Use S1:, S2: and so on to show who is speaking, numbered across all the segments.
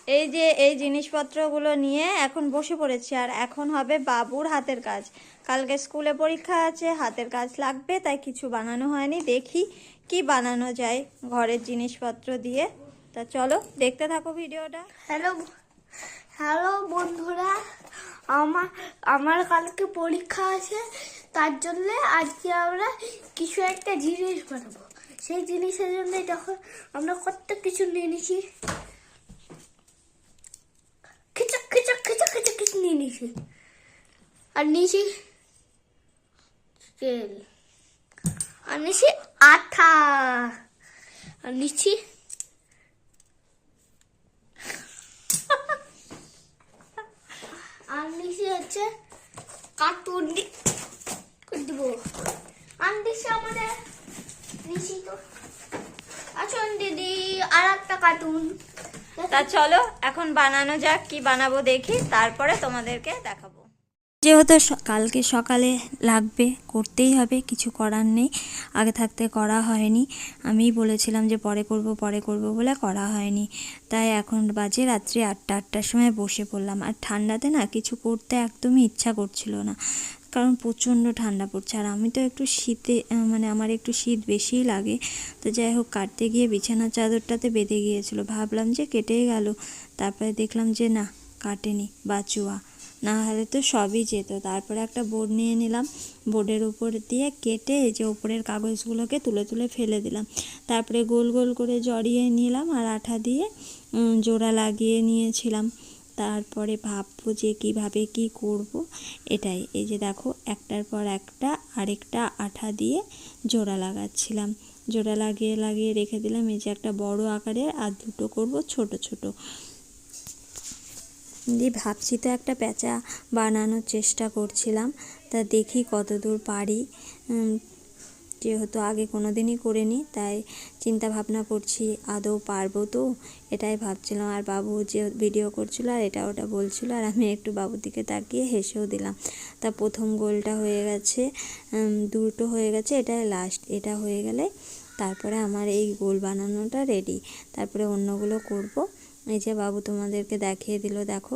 S1: এই যে এই জিনিসপত্রগুলো নিয়ে এখন বসে পড়েছি, আর এখন হবে বাবুর হাতের কাজ। কালকে স্কুলে পরীক্ষা আছে, হাতের কাজ লাগবে, তাই কিছু বানানো হয়নি। দেখি কি বানানো যায় ঘরের জিনিসপত্র দিয়ে। তা চলো দেখতে থাকো ভিডিওটা।
S2: হ্যালো হ্যালো বন্ধুরা, আমার কালকে পরীক্ষা আছে, তার জন্য আজকে আমরা কিছু একটা জিনিস বানাবো। সেই জিনিসের জন্য যখন আমরা কত কিছু নিয়ে নিয়েছি, কিছু নিয়ে নিয়েছি। আর নিয়েছি তেল, আর নিয়েছি আঠা, আর নিচ্ছি আর নিচে হচ্ছে কার্টুন দেবো। আর নিচে আমাদের নিচে তো আসুন দিদি আর একটা কার্টুন।
S1: তা চলো এখন বানানো যাক, কি বানাবো দেখি, তারপরে তোমাদেরকে দেখাবো। যেহেতু কালকে সকালে লাগবে, করতেই হবে, কিছু করার নেই। আগে থাকতে করা হয়নি, আমি বলেছিলাম যে পরে করব বলে করা হয়নি। তাই এখন বাজে রাত্রি 8টার সময় বসে পড়লাম। আর ঠান্ডাতে না কিছু করতে একদমই ইচ্ছা করছিল না, কারণ প্রচণ্ড ঠান্ডা পড়ছে। আর আমি তো একটু শীতে মানে আমার একটু শীত বেশিই লাগে। তো যাই হোক, কাটতে গিয়ে বিছানার চাদরটাতে বেঁধে গিয়েছিল, ভাবলাম যে কেটেই গেল, তারপরে দেখলাম যে না, কাটেনি, বাঁচুয়া, না হলে তো সবই যেত। তারপরে একটা বোর্ড নিয়ে নিলাম, বোর্ডের উপর দিয়ে কেটে এই যে উপরের কাগজগুলোকে তুলে তুলে ফেলে দিলাম। তারপরে গোল গোল করে জড়িয়ে নিলাম আর আঠা দিয়ে জোড়া লাগিয়ে নিয়েছিলাম। তারপরে ভাববো যে কীভাবে কি করব, এটাই। এই যে দেখো, একটার পর একটা আরেকটা আঠা দিয়ে জোড়া লাগাচ্ছিলাম, জোড়া লাগিয়ে লাগিয়ে রেখে দিলাম। এই যে একটা বড় আকারের, আর দুটো করব ছোট ছোট দিয়ে। ভাবছি তো একটা প্যাঁচা বানানোর চেষ্টা করছিলাম, তা দেখি কতদূর পারি। যেহেতু আগে কোনো দিনই করিনি, তাই চিন্তা ভাবনা করছি আদৌ পারবো তো, এটাই ভাবছিলাম। আর বাবু যে ভিডিও করছিল আর এটা ওটা বলছিল, আর আমি একটু বাবুর দিকে তাকিয়ে হেসেও দিলাম। তা প্রথম গোলটা হয়ে গেছে, দুটো হয়ে গেছে, এটাই লাস্ট। এটা হয়ে গেলে তারপরে আমার এই গোল বানানোটা রেডি, তারপরে অন্যগুলো করব। এই যে বাবু তোমাদেরকে দেখিয়ে দিল, দেখো,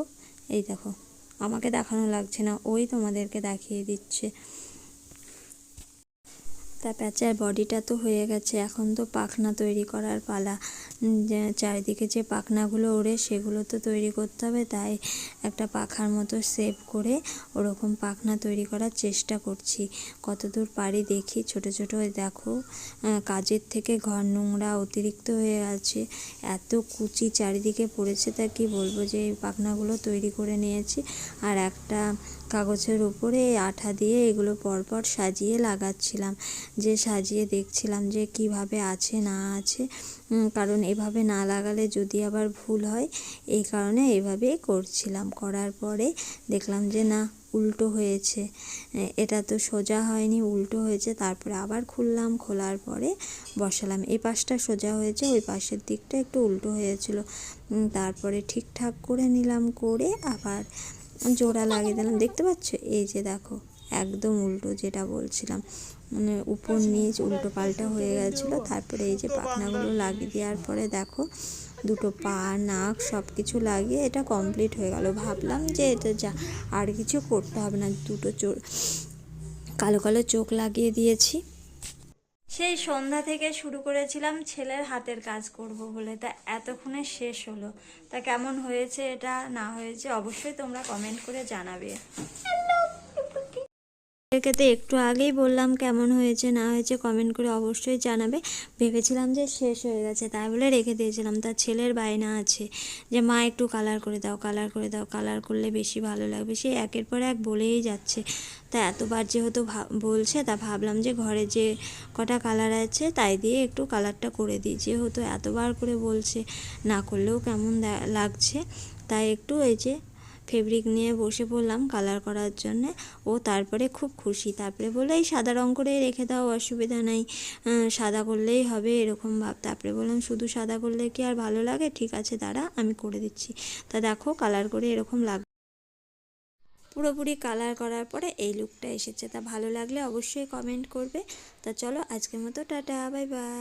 S1: এই দেখো, আমাকে দেখানো লাগছে না, ওই তোমাদেরকে দেখিয়ে দিচ্ছে। তা প্যাঁচার বডিটা তো হয়ে গেছে, এখন তো পাখনা তৈরি করার পালা। চারিদিকে যে পাখনাগুলো ওড়ে সেগুলো তো তৈরি করতে হবে, তাই একটা পাখার মতো শেপ করে ওরকম পাখনা তৈরি করার চেষ্টা করছি। কতদূর পারি দেখি। ছোট ছোট দেখো, কাজের থেকে ঘর নোংরা অতিরিক্ত হয়ে আছে, এত কুচি চারিদিকে পড়েছে, তা কি বলবো, যে এই পাখনাগুলো তৈরি করে নিয়েছি। আর একটা কাগজের উপরে আঠা দিয়ে এগুলো পরপর সাজিয়ে লাগাচ্ছিলাম, যে সাজিয়ে দেখছিলাম যে কিভাবে আছে না আছে, কারণ এভাবে না লাগালে যদি আবার ভুল হয়, এই কারণে এভাবেই করছিলাম। করার পরে দেখলাম যে না, উল্টো হয়েছে, এটা তো সোজা হয়নি, উল্টো হয়েছে। তারপরে আবার খুললাম, খোলার পরে বসালাম। এই পাশটা সোজা হয়েছে, ওই পাশের দিকটা একটু উল্টো হয়েছিল। তারপরে ঠিকঠাক করে নিলাম, করে আবার জোড়া লাগিয়ে দিলাম। দেখতে পাচ্ছ, এই যে দেখো, একদম উল্টো, যেটা বলছিলাম, মানে উপর নিচ উল্টো পাল্টা হয়ে গেছিলো। তারপরে এই যে পাখনাগুলো লাগিয়ে দেওয়ার পরে দেখো, দুটো পা, নাক সব কিছু লাগিয়ে এটা কমপ্লিট হয়ে গেল। ভাবলাম যে এটা যা, আর কিছু করতে হবে না। দুটো কালো কালো চোখ লাগিয়ে দিয়েছি। সেই সন্ধ্যা থেকে শুরু করেছিলাম ছেলের হাতের কাজ করব বলে, তা এতক্ষণে শেষ হলো। তা কেমন হয়েছে এটা না হয়েছে অবশ্যই তোমরা কমেন্ট করে জানাবে। একে তো একটু আগেই বললাম কেমন হয়েছে না হয়েছে কমেন্ট করে অবশ্যই জানাবে। ভেবেছিলাম যে শেষ হয়ে গেছে, তাই বলে রেখে দিয়েছিলাম। তার ছেলের বায়না আছে যে মা একটু কালার করে দাও, কালার করে দাও, কালার করলে বেশি ভালো লাগবে, সে একের পর এক বলেই যাচ্ছে। তা এতবার যেহেতু বলছে, তা ভাবলাম যে ঘরে যে কটা কালার আছে তাই দিয়ে একটু কালারটা করে দিই। যেহেতু এতবার করে বলছে, না করলেও কেমন লাগছে, তাই একটু এই যে ফেব্রিক নিয়ে বসে পড়লাম কালার করার জন্যে। ও তারপরে খুব খুশি, তারপরে বলে এই সাদা রঙ করেই রেখে দাও, অসুবিধা নাই, সাদা করলেই হবে, এরকম ভাব। তারপরে বললাম শুধু সাদা করলে কি আর ভালো লাগে, ঠিক আছে দাঁড়া আমি করে দিচ্ছি। তা দেখো কালার করে এরকম পুরোপুরি কালার করার পরে এই লুকটা এসেছে। তা ভালো লাগলে অবশ্যই কমেন্ট করবে। তা চলো আজকের মতো টাটা, বাই বাই।